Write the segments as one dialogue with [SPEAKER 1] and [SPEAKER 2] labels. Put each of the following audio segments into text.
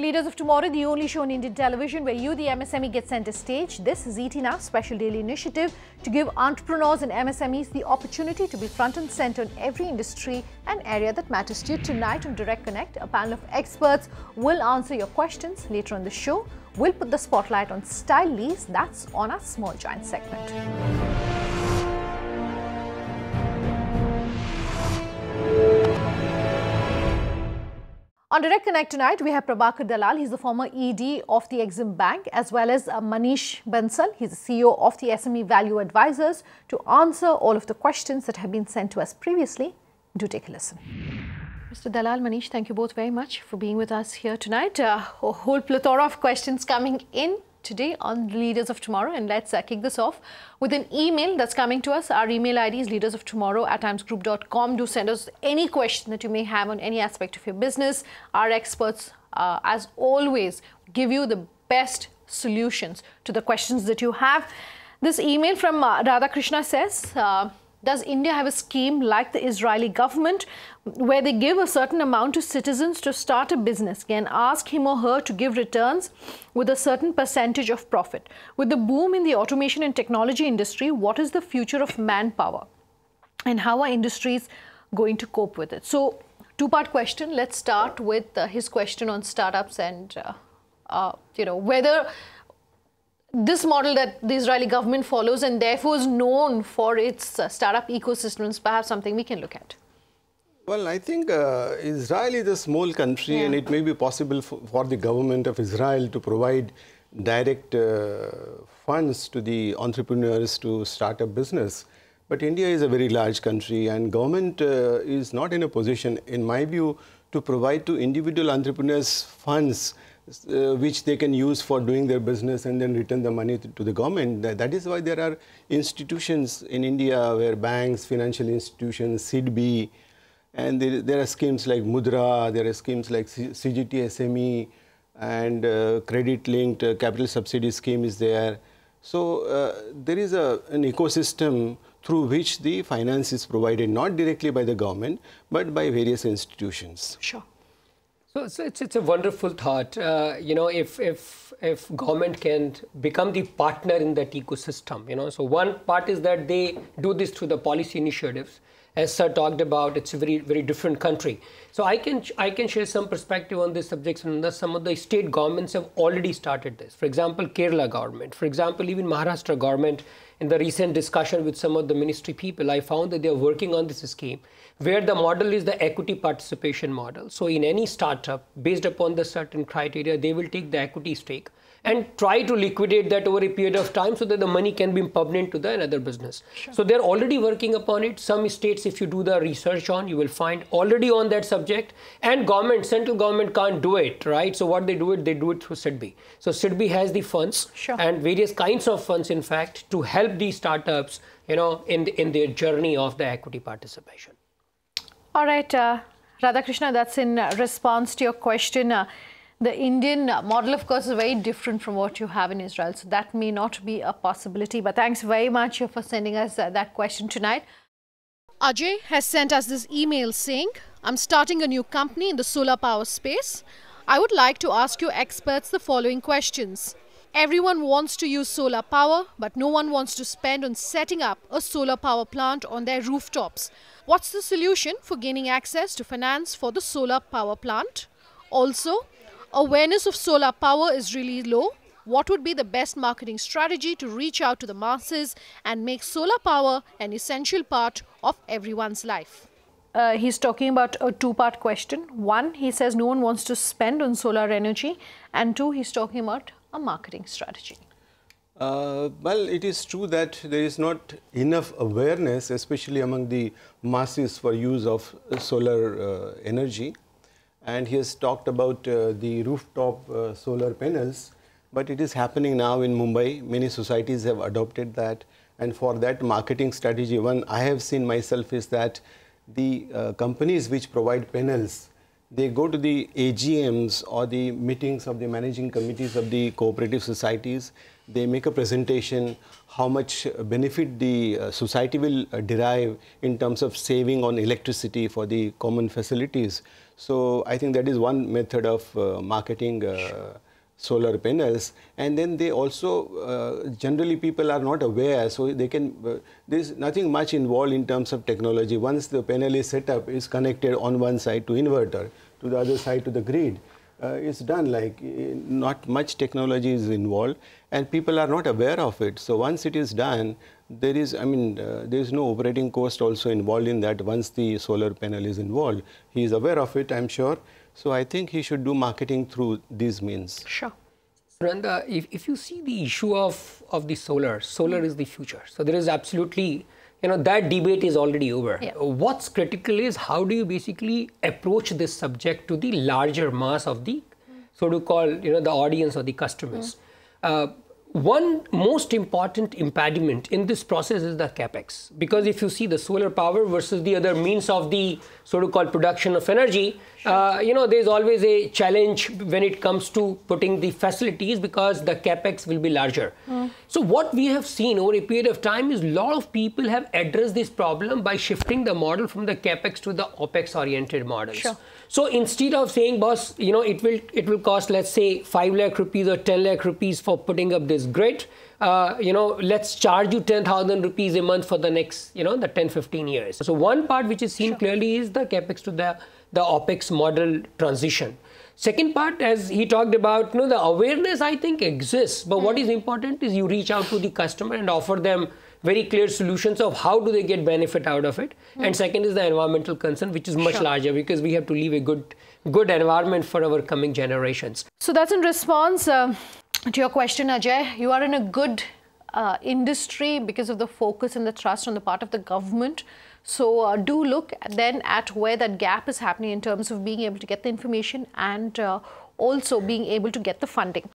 [SPEAKER 1] Leaders of Tomorrow, the only show on Indian television where you, the MSME, get center stage. This is ET Now, special daily initiative to give entrepreneurs and MSMEs the opportunity to be front and center in every industry and area that matters to you. Tonight on Direct Connect, a panel of experts will answer your questions. Later on the show, we'll put the spotlight on Stylease. That's on our Small Giant segment. On Direct Connect tonight, we have Prabhakar Dalal. He's the former ED of the Exim Bank, as well as Manish Bansal. He's the CEO of the SME Value Advisors, to answer all of the questions that have been sent to us previously. Do take a listen. Mr. Dalal, Manish, thank you both very much for being with us here tonight. A whole plethora of questions coming in today on Leaders of Tomorrow, and let's kick this off with an email that's coming to us. Our email ID is leadersoftomorrow@timesgroup.com. Do send us any question that you may have on any aspect of your business. Our experts, as always, give you the best solutions to the questions that you have. This email from Radhakrishna says, does India have a scheme like the Israeli government where they give a certain amount to citizens to start a business, can ask him or her to give returns with a certain percentage of profit? With the boom in the automation and technology industry, what is the future of manpower and how are industries going to cope with it? So, two-part question. Let's start with his question on startups and, whether this model that the Israeli government follows and therefore is known for its startup ecosystem is perhaps something we can look at.
[SPEAKER 2] Well, I think Israel is a small country, and it may be possible for the government of Israel to provide direct funds to the entrepreneurs to start a business. But India is a very large country, and government is not in a position, in my view, to provide to individual entrepreneurs funds which they can use for doing their business and then return the money to the government. That is why there are institutions in India where banks, financial institutions, SIDBI, and there are schemes like Mudra, there are schemes like CGT SME, and credit-linked capital subsidy scheme is there. So there is an ecosystem through which the finance is provided, not directly by the government, but by various institutions.
[SPEAKER 1] Sure.
[SPEAKER 3] So it's a wonderful thought. If government can become the partner in that ecosystem, so one part is that they do this through the policy initiatives. As Sir talked about, it's a very, very different country. So I can share some perspective on this subject. And some of the state governments have already started this. For example, Kerala government. For example, even Maharashtra government. In the recent discussion with some of the ministry people, I found that they are working on this scheme, where the model is the equity participation model. So in any startup, based upon the certain criteria, they will take the equity stake and try to liquidate that over a period of time so that the money can be permanent to the another business. Sure. So they're already working upon it. Some states, if you do the research on, you will find already on that subject. And government, central government can't do it, right? So what they do it through SIDBI. So SIDBI has the funds and various kinds of funds, in fact, to help these startups, in their journey of the equity participation.
[SPEAKER 1] All right, Radhakrishna, that's in response to your question. The Indian model, of course, is very different from what you have in Israel. So that may not be a possibility. But thanks very much for sending us that question tonight. Ajay has sent us this email saying, I'm starting a new company in the solar power space. I would like to ask your experts the following questions. Everyone wants to use solar power, but no one wants to spend on setting up a solar power plant on their rooftops. What's the solution for gaining access to finance for the solar power plant? Also, awareness of solar power is really low. What would be the best marketing strategy to reach out to the masses and make solar power an essential part of everyone's life? He's talking about a two-part question. One, he says no one wants to spend on solar energy. And two, he's talking about a marketing strategy.
[SPEAKER 2] Well, it is true that there is not enough awareness, especially among the masses, for use of solar energy. And he has talked about the rooftop solar panels, but it is happening now in Mumbai. Many societies have adopted that. And for that marketing strategy, one I have seen myself is that the companies which provide panels, they go to the AGMs or the meetings of the managing committees of the cooperative societies. They make a presentation how much benefit the society will derive in terms of saving on electricity for the common facilities. So I think that is one method of marketing solar panels. And then they also, generally people are not aware, so they can, there's nothing much involved in terms of technology. Once the panel is set up, is connected on one side to inverter, to the other side to the grid. It's done, like not much technology is involved and people are not aware of it. So once it is done, there is, there is no operating cost also involved in that once the solar panel is involved. He is aware of it, I'm sure. So I think he should do marketing through these means.
[SPEAKER 1] Sure.
[SPEAKER 3] Surendra, if you see the issue of the solar is the future. So there is absolutely, that debate is already over.
[SPEAKER 1] Yeah.
[SPEAKER 3] What's critical is how do you basically approach this subject to the larger mass of the, so to call, the audience or the customers. One most important impediment in this process is the capex, because if you see the solar power versus the other means of the so-called production of energy, there's always a challenge when it comes to putting the facilities because the capex will be larger. So what we have seen over a period of time is a lot of people have addressed this problem by shifting the model from the capex to the opex oriented models.
[SPEAKER 1] Sure.
[SPEAKER 3] So instead of saying, boss, it will cost, let's say, 5 lakh rupees or 10 lakh rupees for putting up this grid, let's charge you 10,000 rupees a month for the next, the 10, 15 years. So one part which is seen clearly is the capex to the opex model transition. Second part, as he talked about, the awareness I think exists, but what is important is you reach out to the customer and offer them very clear solutions of how do they get benefit out of it. And second is the environmental concern, which is much larger because we have to leave a good environment for our coming generations.
[SPEAKER 1] So that's in response to your question, Ajay. You are in a good industry because of the focus and the trust on the part of the government. So do look then at where that gap is happening in terms of being able to get the information and also being able to get the funding.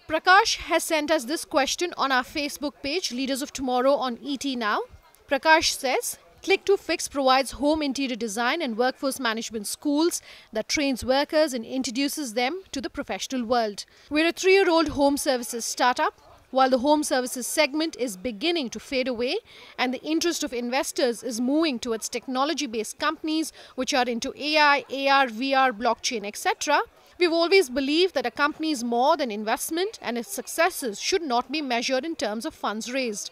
[SPEAKER 1] Prakash has sent us this question on our Facebook page, Leaders of Tomorrow on ET Now. Prakash says, Click to Fix provides home interior design and workforce management schools that trains workers and introduces them to the professional world. We're a 3-year-old home services startup. While the home services segment is beginning to fade away and the interest of investors is moving towards technology-based companies which are into AI, AR, VR, blockchain, etc., we've always believed that a company is more than investment and its successes should not be measured in terms of funds raised.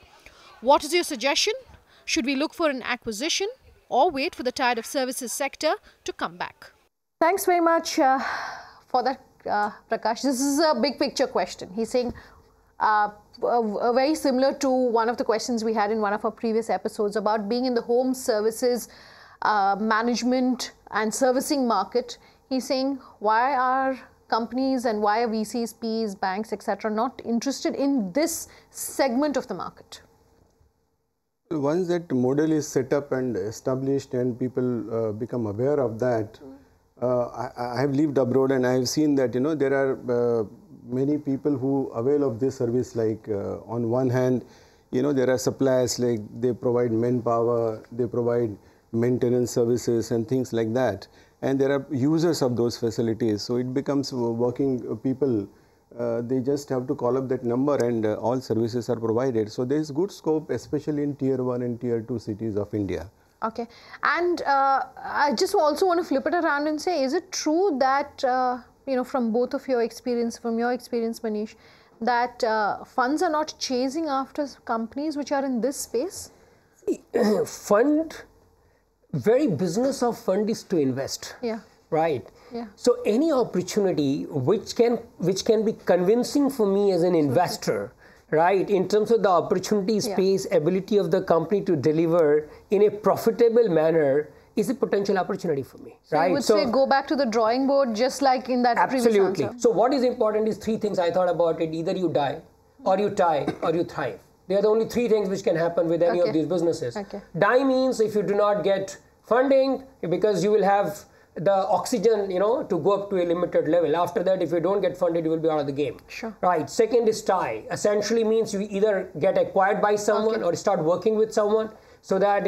[SPEAKER 1] What is your suggestion? Should we look for an acquisition or wait for the tide of services sector to come back? Thanks very much for that, Prakash. This is a big picture question. He's saying very similar to one of the questions we had in one of our previous episodes about being in the home services management and servicing market. He's saying, why are companies and why are VCs, PEs, banks, etc. not interested in this segment of the market?
[SPEAKER 2] Once that model is set up and established and people become aware of that, I have lived abroad and I have seen that, there are many people who avail of this service. Like on one hand, there are suppliers, like they provide manpower, they provide maintenance services and things like that. And there are users of those facilities. So it becomes working people. They just have to call up that number and all services are provided. So there is good scope, especially in Tier 1 and Tier 2 cities of India.
[SPEAKER 1] Okay. And I just also want to flip it around and say, is it true that, from both of your experience, Manish, that funds are not chasing after companies which are in this space?
[SPEAKER 3] Very business of fund is to invest.
[SPEAKER 1] Yeah.
[SPEAKER 3] Right.
[SPEAKER 1] Yeah.
[SPEAKER 3] So any opportunity which can be convincing for me as an investor, right, in terms of the opportunity space, ability of the company to deliver in a profitable manner is a potential opportunity for me.
[SPEAKER 1] So
[SPEAKER 3] right.
[SPEAKER 1] You would say go back to the drawing board, just like in that
[SPEAKER 3] absolutely.
[SPEAKER 1] previous answer.
[SPEAKER 3] So what is important is 3 things I thought about it. Either you die, or you tie, or you thrive. They are the only 3 things which can happen with any of these businesses.
[SPEAKER 1] Okay.
[SPEAKER 3] Die means if you do not get funding, because you will have the oxygen, to go up to a limited level. After that, if you don't get funded, you will be out of the game.
[SPEAKER 1] Sure.
[SPEAKER 3] Right. Second is tie. Essentially means you either get acquired by someone or start working with someone. so that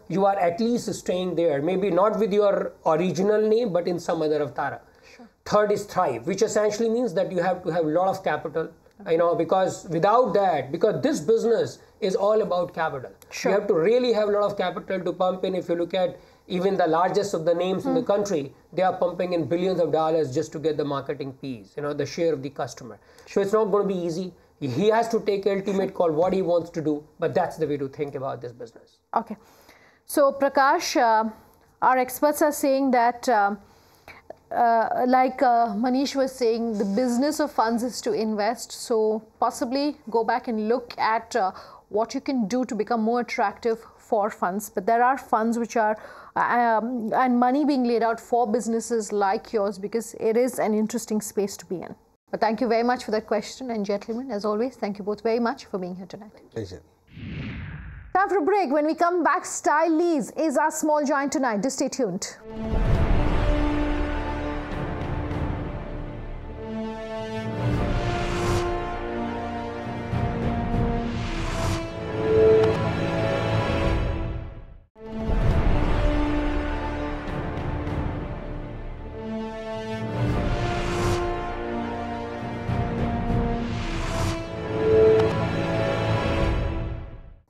[SPEAKER 3] you are at least staying there, maybe not with your original name but in some other avatar. Sure. Third is thrive, which essentially means that you have to have a lot of capital, because without that, because this business is all about capital. Sure. You have to really have a lot of capital to pump in. If you look at even the largest of the names in the country, they are pumping in billions of dollars just to get the marketing piece, the share of the customer. So it's not going to be easy. He has to take ultimate call what he wants to do, but that's the way to think about this business.
[SPEAKER 1] Okay. So Prakash, our experts are saying that like Manish was saying, the business of funds is to invest. So possibly go back and look at what you can do to become more attractive for funds. But there are funds which are and money being laid out for businesses like yours, because it is an interesting space to be in. But thank you very much for that question, and gentlemen, as always, thank you both very much for being here tonight.
[SPEAKER 2] Pleasure.
[SPEAKER 1] Time for a break. When we come back, Stylease is our small giant tonight. Just stay tuned.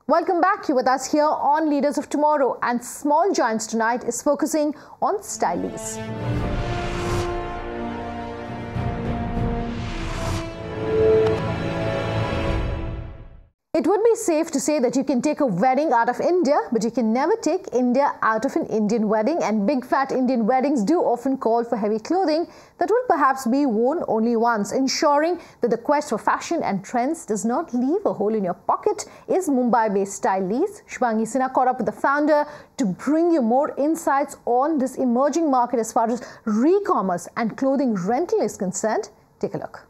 [SPEAKER 1] Welcome back. You're with us here on Leaders of Tomorrow, and Small Giants tonight is focusing on Stylease. It would be safe to say that you can take a wedding out of India, but you can never take India out of an Indian wedding, and big fat Indian weddings do often call for heavy clothing that will perhaps be worn only once. Ensuring that the quest for fashion and trends does not leave a hole in your pocket is Mumbai-based Stylease. Shubhangi Sinha caught up with the founder to bring you more insights on this emerging market as far as re-commerce and clothing rental is concerned. Take a look.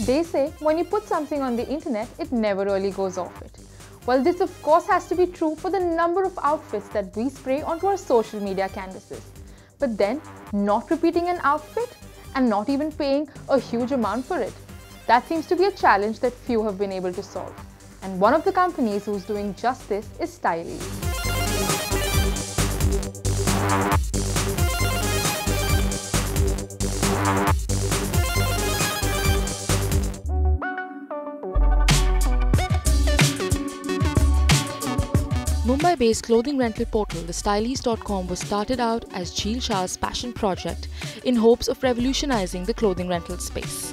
[SPEAKER 4] They say when you put something on the internet, it never really goes off it. Well, this of course has to be true for the number of outfits that we spray onto our social media canvases. But then, not repeating an outfit and not even paying a huge amount for it. That seems to be a challenge that few have been able to solve. And one of the companies who's doing just this is Stylease.
[SPEAKER 5] Mumbai-based clothing rental portal, the Stylease.com, was started out as Jheel Shah's passion project in hopes of revolutionizing the clothing rental space.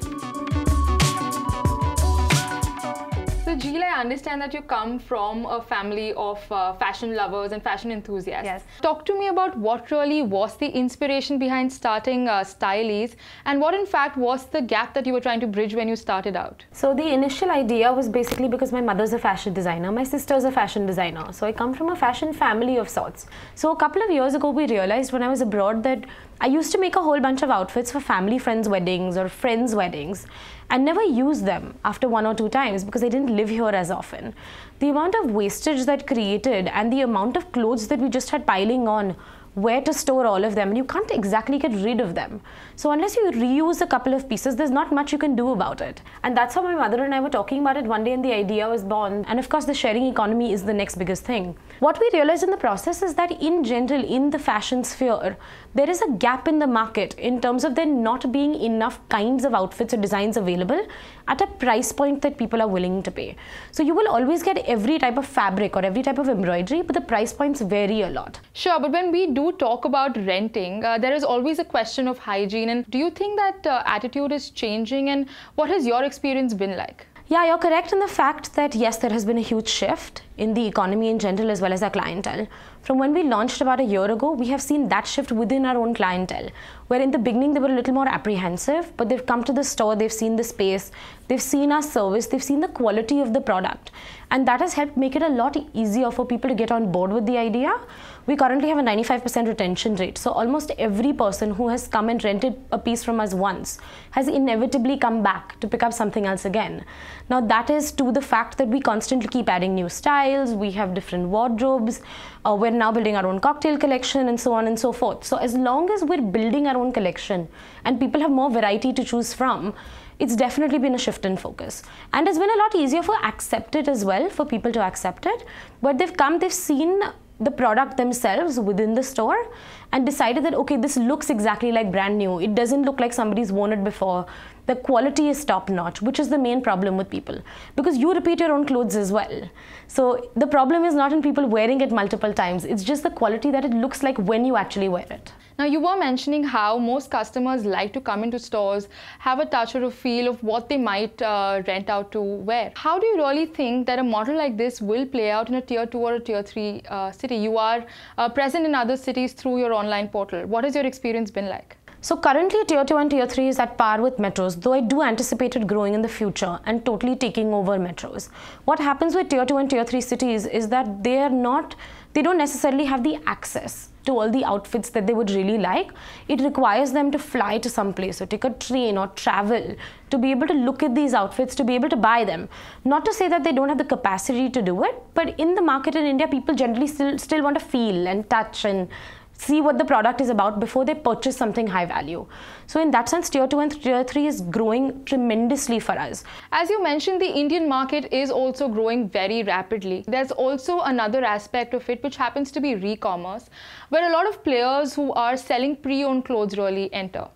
[SPEAKER 4] So Jheel, I understand that you come from a family of fashion lovers and fashion enthusiasts.
[SPEAKER 6] Yes.
[SPEAKER 4] Talk to me about what really was the inspiration behind starting Stylease, and what in fact was the gap that you were trying to bridge when you started out?
[SPEAKER 6] So the initial idea was basically because my mother's a fashion designer, my sister's a fashion designer. So I come from a fashion family of sorts. So a couple of years ago, we realized when I was abroad that I used to make a whole bunch of outfits for family friends' weddings or friends' weddings, and never use them after 1 or 2 times because I didn't live here as often. The amount of wastage that created and the amount of clothes that we just had piling on, where to store all of them, and you can't exactly get rid of them. So unless you reuse a couple of pieces, there's not much you can do about it. And that's how my mother and I were talking about it one day, and the idea was born. And of course, the sharing economy is the next biggest thing. What we realized in the process is that in general, in the fashion sphere, there is a gap in the market in terms of there not being enough kinds of outfits or designs available at a price point that people are willing to pay. So you will always get every type of fabric or every type of embroidery, but the price points vary a lot.
[SPEAKER 4] Sure, but when we do talk about renting, there is always a question of hygiene. And do you think that attitude is changing, and what has your experience been like?
[SPEAKER 6] Yeah, you're correct in the fact that yes, there has been a huge shift in the economy in general as well as our clientele. From when we launched about a year ago, we have seen that shift within our own clientele, where in the beginning they were a little more apprehensive, but they've come to the store, they've seen the space, they've seen our service, they've seen the quality of the product, and that has helped make it a lot easier for people to get on board with the idea. We currently have a 95% retention rate, so almost every person who has come and rented a piece from us once has inevitably come back to pick up something else again. Now that is to the fact that we constantly keep adding new styles, styles, we have different wardrobes, we're now building our own cocktail collection and so on and so forth. So as long as we're building our own collection and people have more variety to choose from, it's definitely been a shift in focus. And it's been a lot easier for accept it as well, for people to accept it. But they've seen the product themselves within the store and decided that, okay, this looks exactly like brand new. It doesn't look like somebody's worn it before. The quality is top notch, which is the main problem with people, because you repeat your own clothes as well. So the problem is not in people wearing it multiple times. It's just the quality that it looks like when you actually wear it.
[SPEAKER 4] Now, you were mentioning how most customers like to come into stores, have a touch or a feel of what they might rent out to wear. How do you really think that a model like this will play out in a tier 2 or a tier 3 city? You are present in other cities through your online portal. What has your experience been like?
[SPEAKER 6] So currently tier 2 and tier 3 is at par with metros, though I do anticipate it growing in the future and totally taking over metros. What happens with tier 2 and tier 3 cities is that they don't necessarily have the access to all the outfits that they would really like. It requires them to fly to some place or take a train or travel to be able to look at these outfits, to be able to buy them. Not to say that they don't have the capacity to do it, but in the market in India, people generally still want to feel and touch and see what the product is about before they purchase something high value. So in that sense, tier 2 and tier 3 is growing tremendously for us.
[SPEAKER 4] As you mentioned, the Indian market is also growing very rapidly. There's also another aspect of it which happens to be re-commerce, where a lot of players who are selling pre-owned clothes really enter.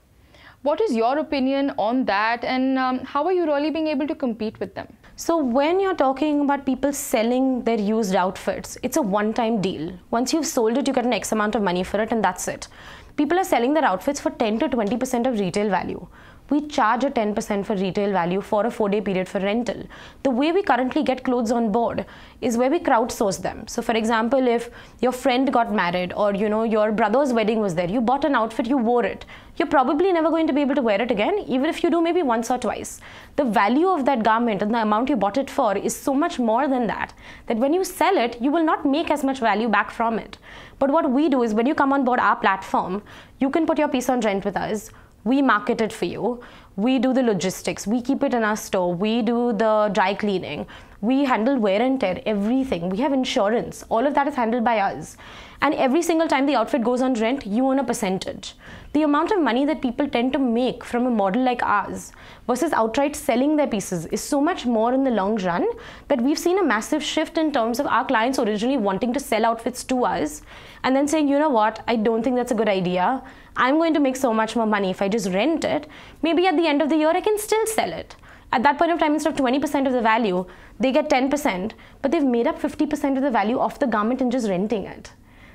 [SPEAKER 4] What is your opinion on that, and how are you really being able to compete with them?
[SPEAKER 6] So when you're talking about people selling their used outfits, it's a one-time deal. Once you've sold it, you get an X amount of money for it and that's it. People are selling their outfits for 10 to 20% of retail value. We charge a 10% for retail value for a 4-day period for rental. The way we currently get clothes on board is where we crowdsource them. So for example, if your friend got married or your brother's wedding was there, you bought an outfit, you wore it. You're probably never going to be able to wear it again, even if you do maybe once or twice. The value of that garment and the amount you bought it for is so much more than that when you sell it, you will not make as much value back from it. But what we do is when you come on board our platform, you can put your piece on rent with us. We market it for you. We do the logistics. We keep it in our store. We do the dry cleaning. We handle wear and tear, everything. We have insurance. All of that is handled by us. And every single time the outfit goes on rent, you own a percentage. The amount of money that people tend to make from a model like ours versus outright selling their pieces is so much more in the long run that we've seen a massive shift in terms of our clients originally wanting to sell outfits to us and then saying, you know what, I don't think that's a good idea. I'm going to make so much more money if I just rent it. Maybe at the end of the year, I can still sell it. At that point of time, instead of 20% of the value, they get 10%, but they've made up 50% of the value of the garment in just renting it.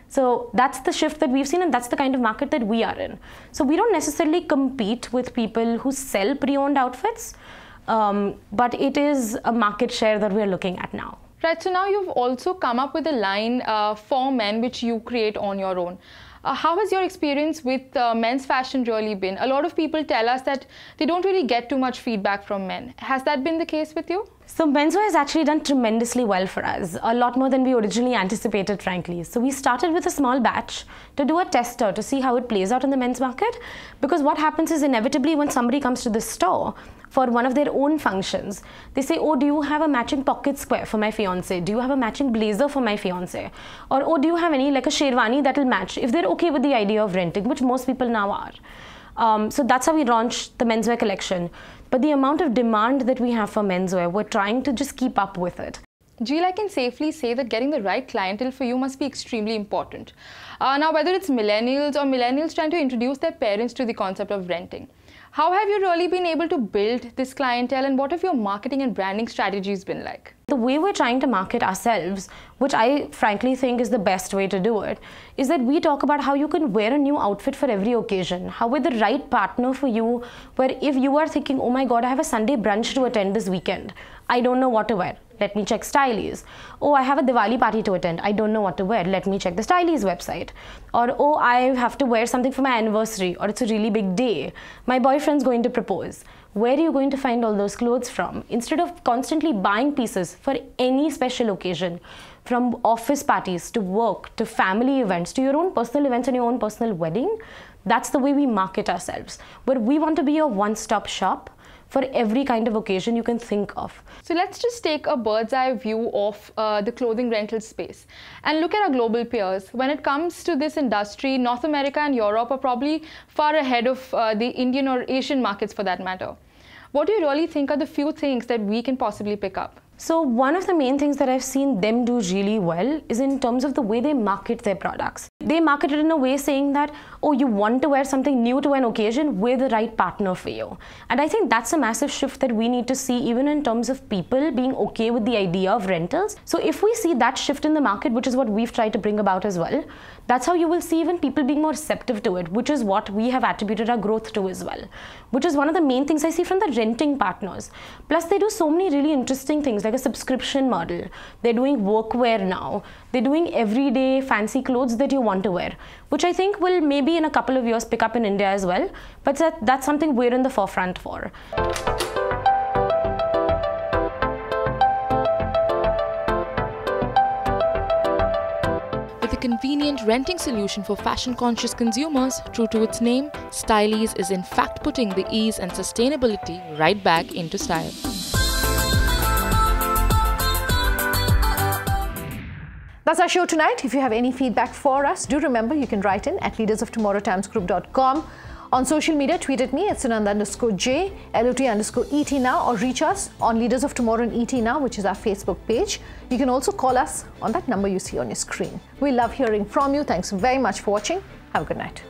[SPEAKER 6] So that's the shift that we've seen, and that's the kind of market that we are in. So we don't necessarily compete with people who sell pre-owned outfits, but it is a market share that we're looking at now.
[SPEAKER 4] Right, so now you've also come up with a line for men which you create on your own. How has your experience with men's fashion really been? A lot of people tell us that they don't really get too much feedback from men. Has that been the case with you?
[SPEAKER 6] So menswear has actually done tremendously well for us, a lot more than we originally anticipated, frankly. So we started with a small batch to do a tester to see how it plays out in the men's market, because what happens is inevitably when somebody comes to the store for one of their own functions, they say, oh, do you have a matching pocket square for my fiance? Do you have a matching blazer for my fiance? Or, oh, do you have any, like a sherwani that will match? If they're okay with the idea of renting, which most people now are. So that's how we launched the menswear collection. But the amount of demand that we have for menswear, we're trying to just keep up with it.
[SPEAKER 4] Jill, I can safely say that getting the right clientele for you must be extremely important. Now, whether it's millennials or millennials trying to introduce their parents to the concept of renting, how have you really been able to build this clientele, and what have your marketing and branding strategies been like?
[SPEAKER 6] The way we're trying to market ourselves, which I frankly think is the best way to do it, is that we talk about how you can wear a new outfit for every occasion, how we're the right partner for you, where if you are thinking, oh my God, I have a Sunday brunch to attend this weekend, I don't know what to wear. Let me check Stylease. Oh, I have a Diwali party to attend. I don't know what to wear. Let me check the Stylease website. Or, oh, I have to wear something for my anniversary, or it's a really big day. My boyfriend's going to propose. Where are you going to find all those clothes from? Instead of constantly buying pieces for any special occasion, from office parties to work to family events to your own personal events and your own personal wedding, that's the way we market ourselves. Where we want to be a one-stop shop for every kind of occasion you can think of.
[SPEAKER 4] So let's just take a bird's eye view of the clothing rental space and look at our global peers. When it comes to this industry, North America and Europe are probably far ahead of the Indian or Asian markets for that matter. What do you really think are the few things that we can possibly pick up?
[SPEAKER 6] So one of the main things that I've seen them do really well is in terms of the way they market their products. They market it in a way saying that, oh, you want to wear something new to an occasion, we're the right partner for you. And I think that's a massive shift that we need to see even in terms of people being okay with the idea of rentals. So if we see that shift in the market, which is what we've tried to bring about as well, that's how you will see even people being more receptive to it, which is what we have attributed our growth to as well, which is one of the main things I see from the renting partners. Plus they do so many really interesting things like a subscription model. They're doing workwear now. They're doing everyday fancy clothes that you want to wear, which I think will maybe in a couple of years pick up in India as well. But that's something we're in the forefront for.
[SPEAKER 5] With a convenient renting solution for fashion-conscious consumers, true to its name, Stylease is in fact putting the ease and sustainability right back into style.
[SPEAKER 1] That's our show tonight. If you have any feedback for us, do remember you can write in at leadersoftomorrowtimesgroup.com. On social media, tweet at me at Sunanda_J, LOT_ET now, or reach us on Leaders of Tomorrow and ET now, which is our Facebook page. You can also call us on that number you see on your screen. We love hearing from you. Thanks very much for watching. Have a good night.